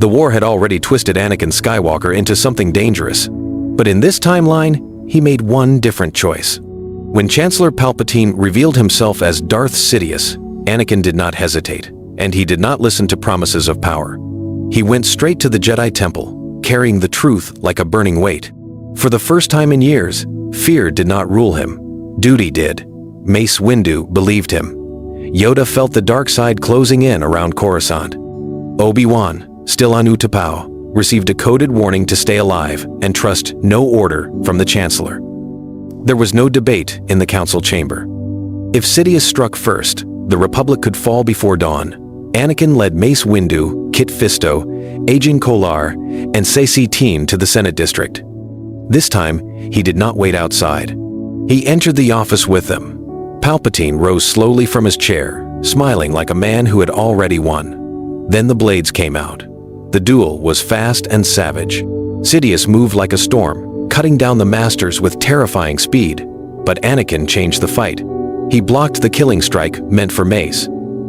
The war had already twisted Anakin Skywalker into something dangerous. But in this timeline, he made one different choice. When Chancellor Palpatine revealed himself as Darth Sidious, Anakin did not hesitate, and he did not listen to promises of power. He went straight to the Jedi Temple, carrying the truth like a burning weight. For the first time in years, fear did not rule him. Duty did. Mace Windu believed him. Yoda felt the dark side closing in around Coruscant. Obi-Wan, still on Utapau, received a coded warning to stay alive and trust no order from the Chancellor. There was no debate in the council chamber. If Sidious struck first, the Republic could fall before dawn. Anakin led Mace Windu, Kit Fisto, Agen Kolar, and Saesee to the Senate District. This time, he did not wait outside. He entered the office with them. Palpatine rose slowly from his chair, smiling like a man who had already won. Then the blades came out. The duel was fast and savage. Sidious moved like a storm, cutting down the masters with terrifying speed. But Anakin changed the fight. He blocked the killing strike meant for Mace.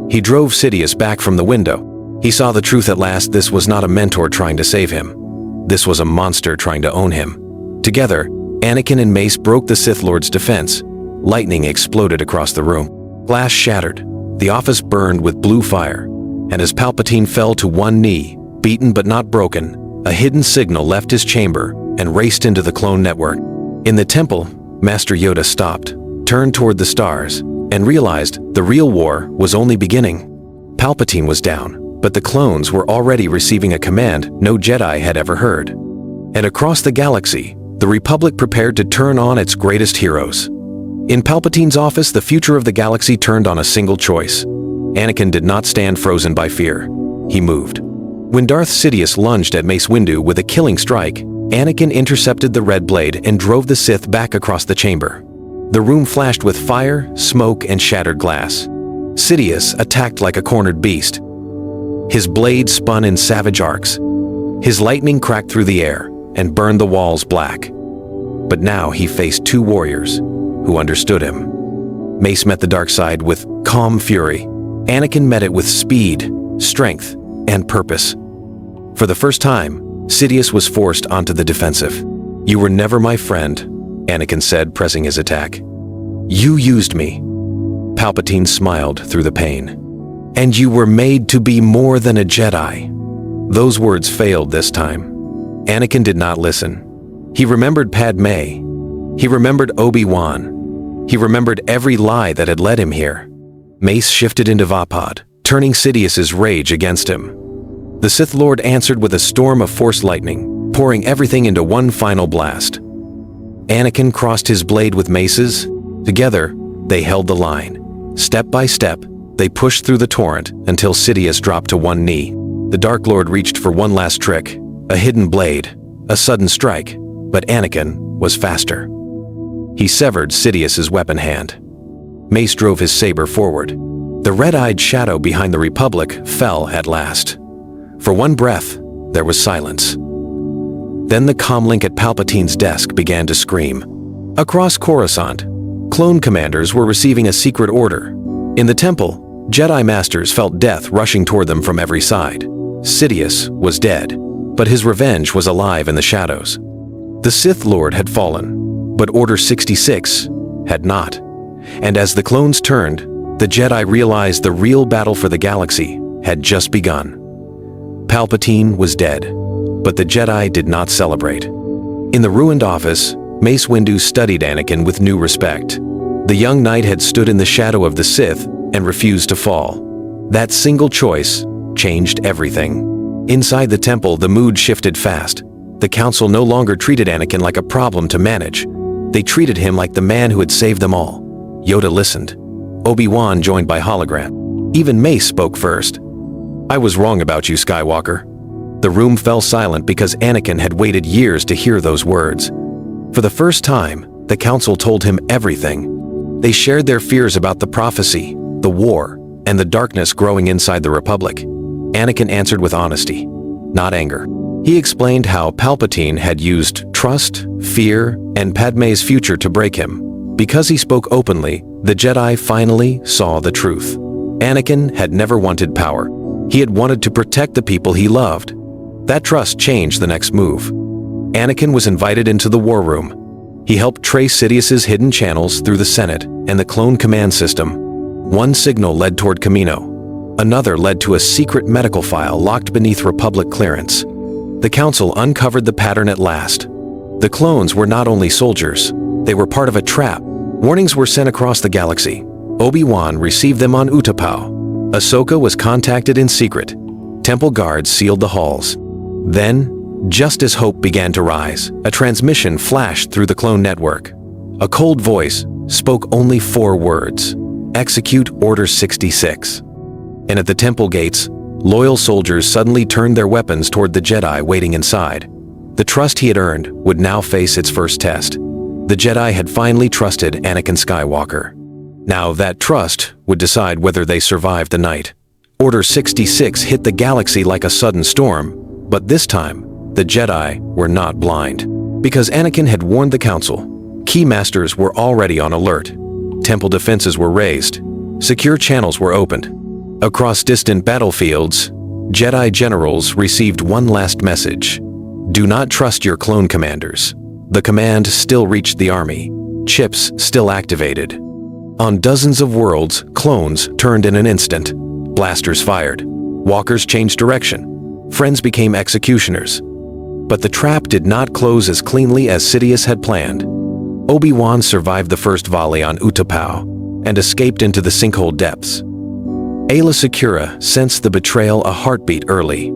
He drove Sidious back from the window. He saw the truth at last. This was not a mentor trying to save him. This was a monster trying to own him. Together, Anakin and Mace broke the Sith Lord's defense. Lightning exploded across the room. Glass shattered. The office burned with blue fire. And as Palpatine fell to one knee, beaten but not broken, a hidden signal left his chamber and raced into the clone network. In the temple, Master Yoda stopped, turned toward the stars, and realized the real war was only beginning. Palpatine was down, but the clones were already receiving a command no Jedi had ever heard. And across the galaxy, the Republic prepared to turn on its greatest heroes. In Palpatine's office, the future of the galaxy turned on a single choice. Anakin did not stand frozen by fear. He moved. When Darth Sidious lunged at Mace Windu with a killing strike, Anakin intercepted the red blade and drove the Sith back across the chamber. The room flashed with fire, smoke, and shattered glass. Sidious attacked like a cornered beast. His blade spun in savage arcs. His lightning cracked through the air and burned the walls black. But now he faced two warriors who understood him. Mace met the dark side with calm fury. Anakin met it with speed, strength, and purpose. For the first time, Sidious was forced onto the defensive. "You were never my friend," Anakin said, pressing his attack. "You used me." Palpatine smiled through the pain. "And you were made to be more than a Jedi." Those words failed this time. Anakin did not listen. He remembered Padmé. He remembered Obi-Wan. He remembered every lie that had led him here. Mace shifted into Vapad, turning Sidious's rage against him. The Sith Lord answered with a storm of Force lightning, pouring everything into one final blast. Anakin crossed his blade with Mace's. Together, they held the line. Step by step, they pushed through the torrent until Sidious dropped to one knee. The Dark Lord reached for one last trick, a hidden blade, a sudden strike, but Anakin was faster. He severed Sidious's weapon hand. Mace drove his saber forward. The red-eyed shadow behind the Republic fell at last. For one breath, there was silence. Then the comlink at Palpatine's desk began to scream. Across Coruscant, clone commanders were receiving a secret order. In the temple, Jedi Masters felt death rushing toward them from every side. Sidious was dead, but his revenge was alive in the shadows. The Sith Lord had fallen, but Order 66 had not. And as the clones turned, the Jedi realized the real battle for the galaxy had just begun. Palpatine was dead, but the Jedi did not celebrate. In the ruined office, Mace Windu studied Anakin with new respect. The young knight had stood in the shadow of the Sith and refused to fall. That single choice changed everything. Inside the temple, the mood shifted fast. The council no longer treated Anakin like a problem to manage. They treated him like the man who had saved them all. Yoda listened. Obi-Wan joined by hologram. Even Mace spoke first. "I was wrong about you, Skywalker." The room fell silent because Anakin had waited years to hear those words. For the first time, the council told him everything. They shared their fears about the prophecy, the war, and the darkness growing inside the Republic. Anakin answered with honesty, not anger. He explained how Palpatine had used trust, fear, and Padmé's future to break him. Because he spoke openly, the Jedi finally saw the truth. Anakin had never wanted power. He had wanted to protect the people he loved. That trust changed the next move. Anakin was invited into the war room. He helped trace Sidious's hidden channels through the Senate and the clone command system. One signal led toward Kamino. Another led to a secret medical file locked beneath Republic clearance. The Council uncovered the pattern at last. The clones were not only soldiers, they were part of a trap. Warnings were sent across the galaxy. Obi-Wan received them on Utapau. Ahsoka was contacted in secret. Temple guards sealed the halls. Then, just as hope began to rise, a transmission flashed through the clone network. A cold voice spoke only 4 words: "Execute Order 66." And at the temple gates, loyal soldiers suddenly turned their weapons toward the Jedi waiting inside. The trust he had earned would now face its first test. The Jedi had finally trusted Anakin Skywalker. Now that trust would decide whether they survived the night. Order 66 hit the galaxy like a sudden storm, but this time, the Jedi were not blind. Because Anakin had warned the Council, key masters were already on alert. Temple defenses were raised. Secure channels were opened. Across distant battlefields, Jedi generals received one last message: do not trust your clone commanders. The command still reached the army. Chips still activated. On dozens of worlds, clones turned in an instant. Blasters fired. Walkers changed direction. Friends became executioners. But the trap did not close as cleanly as Sidious had planned. Obi-Wan survived the first volley on Utapau and escaped into the sinkhole depths. Aayla Secura sensed the betrayal a heartbeat early.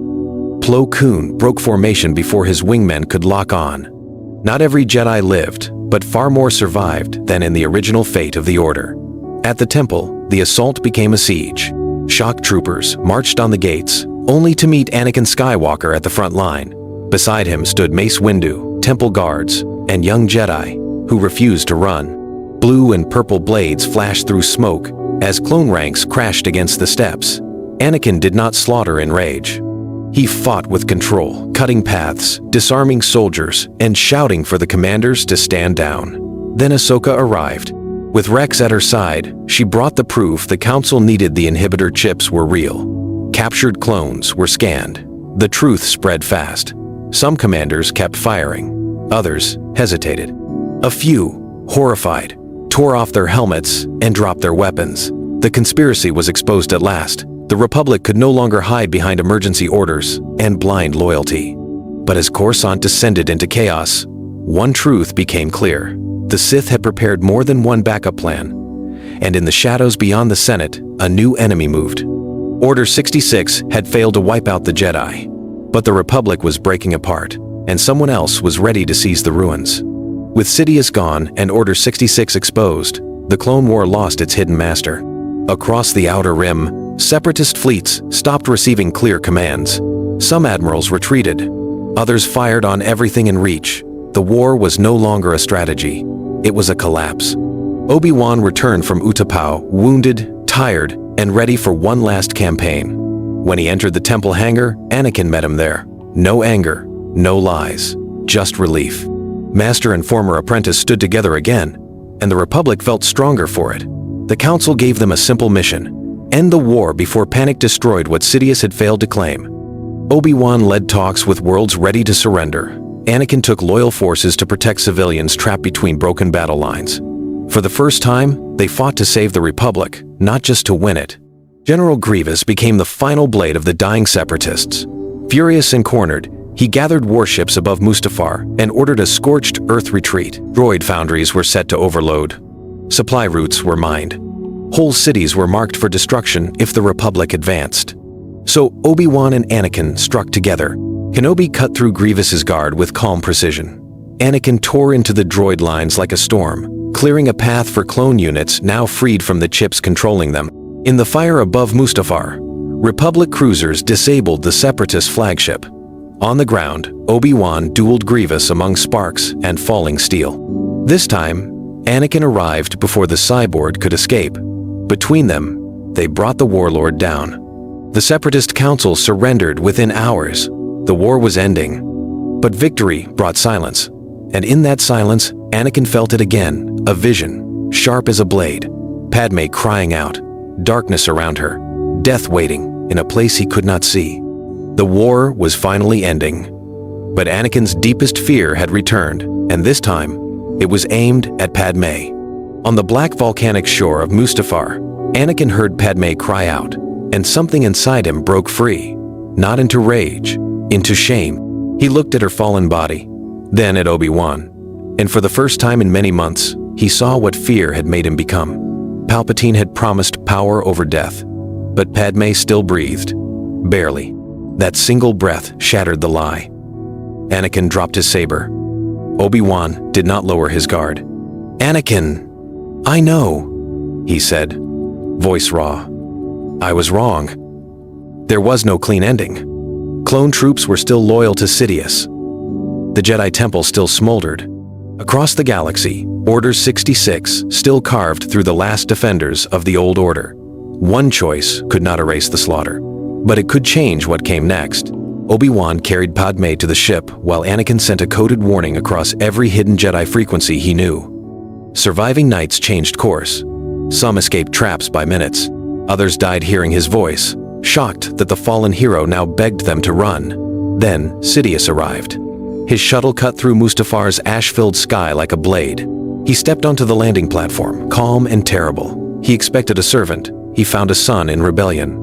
Plo Koon broke formation before his wingmen could lock on. Not every Jedi lived, but far more survived than in the original fate of the Order. At the temple, the assault became a siege. Shock troopers marched on the gates, only to meet Anakin Skywalker at the front line. Beside him stood Mace Windu, temple guards, and young Jedi, who refused to run. Blue and purple blades flashed through smoke as clone ranks crashed against the steps. Anakin did not slaughter in rage. He fought with control, cutting paths, disarming soldiers, and shouting for the commanders to stand down. Then Ahsoka arrived. With Rex at her side, she brought the proof the Council needed. The inhibitor chips were real. Captured clones were scanned. The truth spread fast. Some commanders kept firing. Others hesitated. A few, horrified, tore off their helmets and dropped their weapons. The conspiracy was exposed at last. The Republic could no longer hide behind emergency orders and blind loyalty. But as Coruscant descended into chaos, one truth became clear. The Sith had prepared more than one backup plan, and in the shadows beyond the Senate, a new enemy moved. Order 66 had failed to wipe out the Jedi, but the Republic was breaking apart, and someone else was ready to seize the ruins. With Sidious gone and Order 66 exposed, the Clone War lost its hidden master. Across the Outer Rim, Separatist fleets stopped receiving clear commands. Some admirals retreated. Others fired on everything in reach. The war was no longer a strategy. It was a collapse. Obi-Wan returned from Utapau, wounded, tired, and ready for one last campaign. When he entered the temple hangar, Anakin met him there. No anger, no lies, just relief. Master and former apprentice stood together again, and the Republic felt stronger for it. The Council gave them a simple mission: end the war before panic destroyed what Sidious had failed to claim. Obi-Wan led talks with worlds ready to surrender. Anakin took loyal forces to protect civilians trapped between broken battle lines. For the first time, they fought to save the Republic, not just to win it. General Grievous became the final blade of the dying Separatists. Furious and cornered, he gathered warships above Mustafar and ordered a scorched Earth retreat. Droid foundries were set to overload. Supply routes were mined. Whole cities were marked for destruction if the Republic advanced. So Obi-Wan and Anakin struck together. Kenobi cut through Grievous's guard with calm precision. Anakin tore into the droid lines like a storm, clearing a path for clone units now freed from the chips controlling them. In the fire above Mustafar, Republic cruisers disabled the Separatist flagship. On the ground, Obi-Wan dueled Grievous among sparks and falling steel. This time, Anakin arrived before the cyborg could escape. Between them, they brought the warlord down. The Separatist Council surrendered within hours. The war was ending. But victory brought silence. And in that silence, Anakin felt it again, a vision, sharp as a blade. Padmé crying out, darkness around her, death waiting in a place he could not see. The war was finally ending. But Anakin's deepest fear had returned, and this time, it was aimed at Padmé. On the black volcanic shore of Mustafar, Anakin heard Padmé cry out, and something inside him broke free, not into rage, into shame. He looked at her fallen body, then at Obi-Wan, and for the first time in many months, he saw what fear had made him become. Palpatine had promised power over death, but Padmé still breathed, barely. That single breath shattered the lie. Anakin dropped his saber. Obi-Wan did not lower his guard. "Anakin, I know," he said, voice raw. "I was wrong." There was no clean ending. Clone troops were still loyal to Sidious. The Jedi Temple still smoldered. Across the galaxy, Order 66 still carved through the last defenders of the old order. One choice could not erase the slaughter, but it could change what came next. Obi-Wan carried Padmé to the ship while Anakin sent a coded warning across every hidden Jedi frequency he knew. Surviving knights changed course. Some escaped traps by minutes. Others died hearing his voice, shocked that the fallen hero now begged them to run. Then Sidious arrived. His shuttle cut through Mustafar's ash-filled sky like a blade. He stepped onto the landing platform, calm and terrible. He expected a servant. He found a son in rebellion.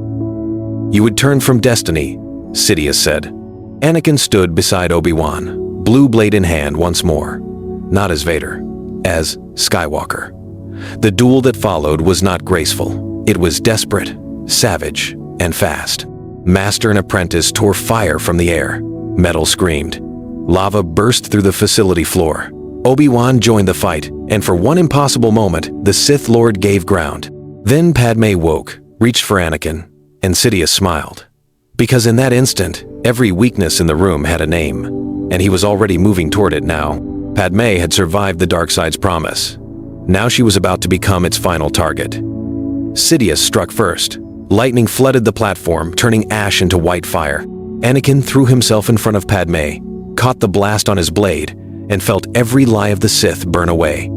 "You would turn from destiny," Sidious said. Anakin stood beside Obi-Wan, blue blade in hand once more. Not as Vader, as Skywalker. The duel that followed was not graceful. It was desperate, savage, and fast. Master and apprentice tore fire from the air. Metal screamed. Lava burst through the facility floor. Obi-Wan joined the fight, and for one impossible moment, the Sith Lord gave ground. Then Padmé woke, reached for Anakin, and Sidious smiled. Because in that instant, every weakness in the room had a name, and he was already moving toward it now. Padmé had survived the dark side's promise. Now she was about to become its final target. Sidious struck first. Lightning flooded the platform, turning ash into white fire. Anakin threw himself in front of Padmé, caught the blast on his blade, and felt every lie of the Sith burn away.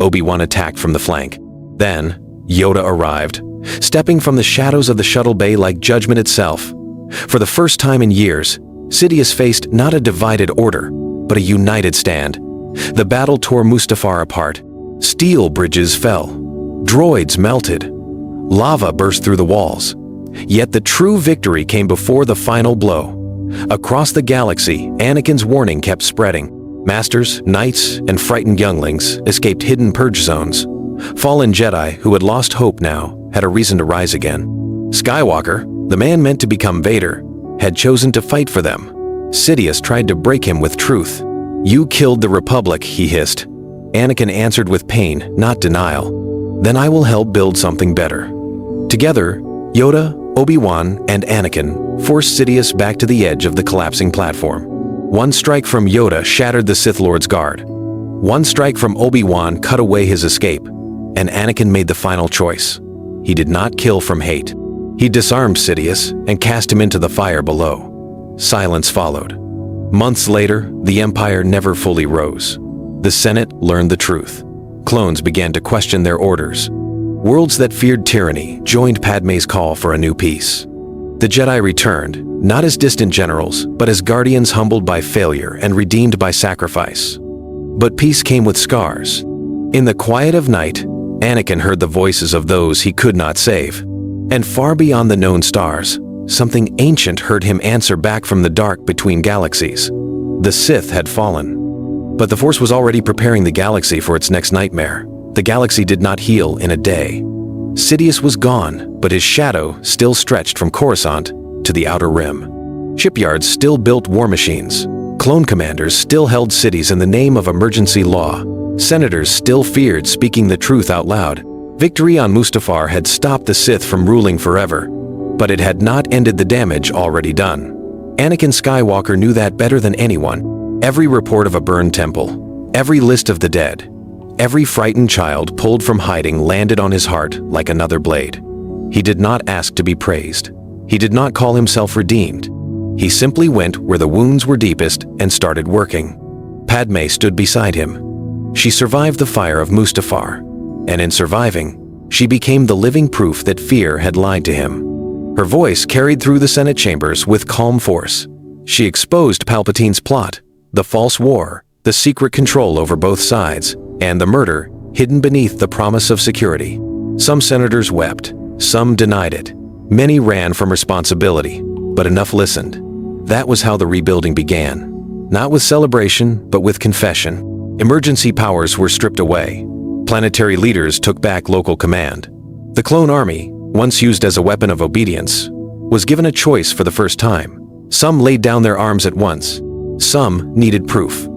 Obi-Wan attacked from the flank. Then, Yoda arrived, stepping from the shadows of the shuttle bay like judgment itself. For the first time in years, Sidious faced not a divided order, but a united stand. The battle tore Mustafar apart. Steel bridges fell. Droids melted. Lava burst through the walls. Yet the true victory came before the final blow. Across the galaxy, Anakin's warning kept spreading. Masters, knights, and frightened younglings escaped hidden purge zones. Fallen Jedi, who had lost hope now, had a reason to rise again. Skywalker, the man meant to become Vader, had chosen to fight for them. Sidious tried to break him with truth. "You killed the Republic," he hissed. Anakin answered with pain, not denial. "Then I will help build something better." Together, Yoda, Obi-Wan, and Anakin forced Sidious back to the edge of the collapsing platform. One strike from Yoda shattered the Sith Lord's guard. One strike from Obi-Wan cut away his escape, and Anakin made the final choice. He did not kill from hate. He disarmed Sidious and cast him into the fire below. Silence followed. Months later, the Empire never fully rose. The Senate learned the truth. Clones began to question their orders. Worlds that feared tyranny joined Padmé's call for a new peace. The Jedi returned, not as distant generals, but as guardians humbled by failure and redeemed by sacrifice. But peace came with scars. In the quiet of night, Anakin heard the voices of those he could not save. And far beyond the known stars, something ancient heard him answer back from the dark between galaxies. The Sith had fallen. But the Force was already preparing the galaxy for its next nightmare. The galaxy did not heal in a day. Sidious was gone, but his shadow still stretched from Coruscant to the Outer Rim. Shipyards still built war machines. Clone commanders still held cities in the name of emergency law. Senators still feared speaking the truth out loud. Victory on Mustafar had stopped the Sith from ruling forever, but it had not ended the damage already done. Anakin Skywalker knew that better than anyone. Every report of a burned temple, every list of the dead, every frightened child pulled from hiding landed on his heart like another blade. He did not ask to be praised. He did not call himself redeemed. He simply went where the wounds were deepest and started working. Padmé stood beside him. She survived the fire of Mustafar, and in surviving, she became the living proof that fear had lied to him. Her voice carried through the Senate chambers with calm force. She exposed Palpatine's plot, the false war, the secret control over both sides, and the murder hidden beneath the promise of security. Some senators wept, some denied it. Many ran from responsibility, but enough listened. That was how the rebuilding began. Not with celebration, but with confession. Emergency powers were stripped away. Planetary leaders took back local command. The clone army, once used as a weapon of obedience, was given a choice for the first time. Some laid down their arms at once. Some needed proof.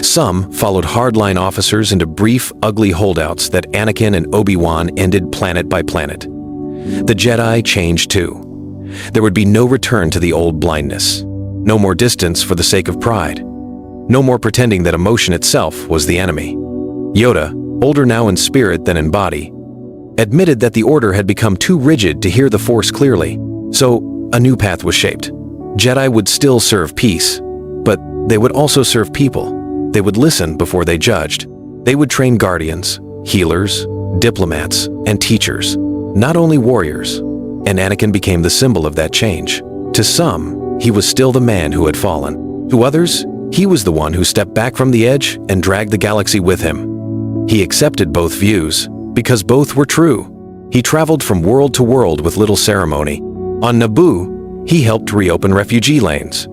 Some followed hardline officers into brief, ugly holdouts that Anakin and Obi-Wan ended planet by planet. The Jedi changed too. There would be no return to the old blindness. No more distance for the sake of pride. No more pretending that emotion itself was the enemy. Yoda, older now in spirit than in body, admitted that the Order had become too rigid to hear the Force clearly, so a new path was shaped. Jedi would still serve peace, but they would also serve people. They would listen before they judged. They would train guardians, healers, diplomats, and teachers, not only warriors. And Anakin became the symbol of that change. To some, he was still the man who had fallen. To others, he was the one who stepped back from the edge and dragged the galaxy with him. He accepted both views, because both were true. He traveled from world to world with little ceremony. On Naboo, he helped reopen refugee lanes.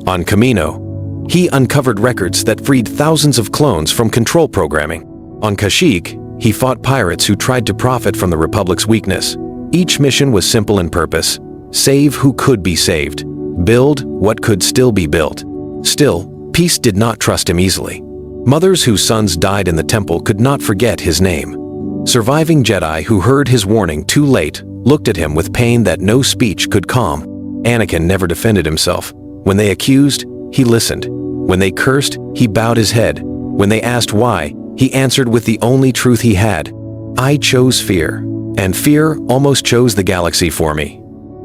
On Kamino, he uncovered records that freed thousands of clones from control programming. On Kashyyyk, he fought pirates who tried to profit from the Republic's weakness. Each mission was simple in purpose: save who could be saved, build what could still be built. Still, peace did not trust him easily. Mothers whose sons died in the temple could not forget his name. Surviving Jedi who heard his warning too late looked at him with pain that no speech could calm. Anakin never defended himself. When they accused, he listened. When they cursed, he bowed his head. When they asked why, he answered with the only truth he had: I chose fear, and fear almost chose the galaxy for me.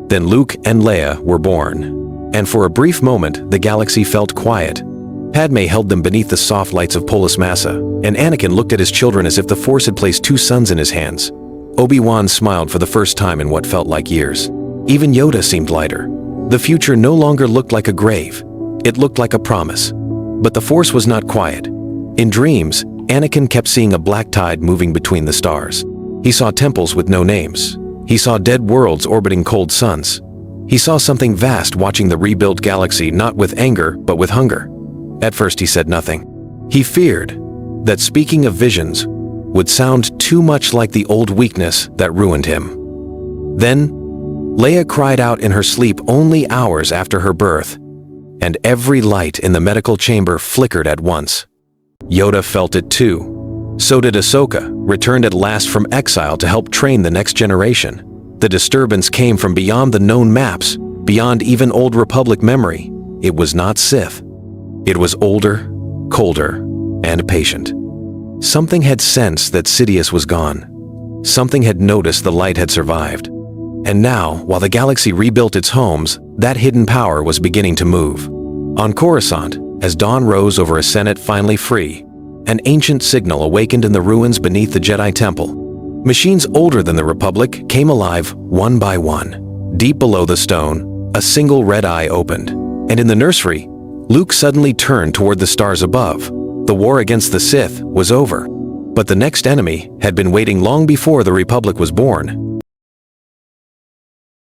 Then Luke and Leia were born, and for a brief moment the galaxy felt quiet. Padmé held them beneath the soft lights of Polis Massa, and Anakin looked at his children as if the Force had placed two suns in his hands. Obi-Wan smiled for the first time in what felt like years. Even Yoda seemed lighter. The future no longer looked like a grave. It looked like a promise. But the Force was not quiet. In dreams, Anakin kept seeing a black tide moving between the stars. He saw temples with no names. He saw dead worlds orbiting cold suns. He saw something vast watching the rebuilt galaxy, not with anger, but with hunger. At first he said nothing. He feared that speaking of visions would sound too much like the old weakness that ruined him. Then, Leia cried out in her sleep only hours after her birth, and every light in the medical chamber flickered at once. Yoda felt it too. So did Ahsoka, returned at last from exile to help train the next generation. The disturbance came from beyond the known maps, beyond even Old Republic memory. It was not Sith. It was older, colder, and patient. Something had sensed that Sidious was gone. Something had noticed the light had survived. And now, while the galaxy rebuilt its homes, that hidden power was beginning to move. On Coruscant, as dawn rose over a Senate finally free, an ancient signal awakened in the ruins beneath the Jedi Temple. Machines older than the Republic came alive one by one. Deep below the stone, a single red eye opened. And in the nursery, Luke suddenly turned toward the stars above. The war against the Sith was over. But the next enemy had been waiting long before the Republic was born.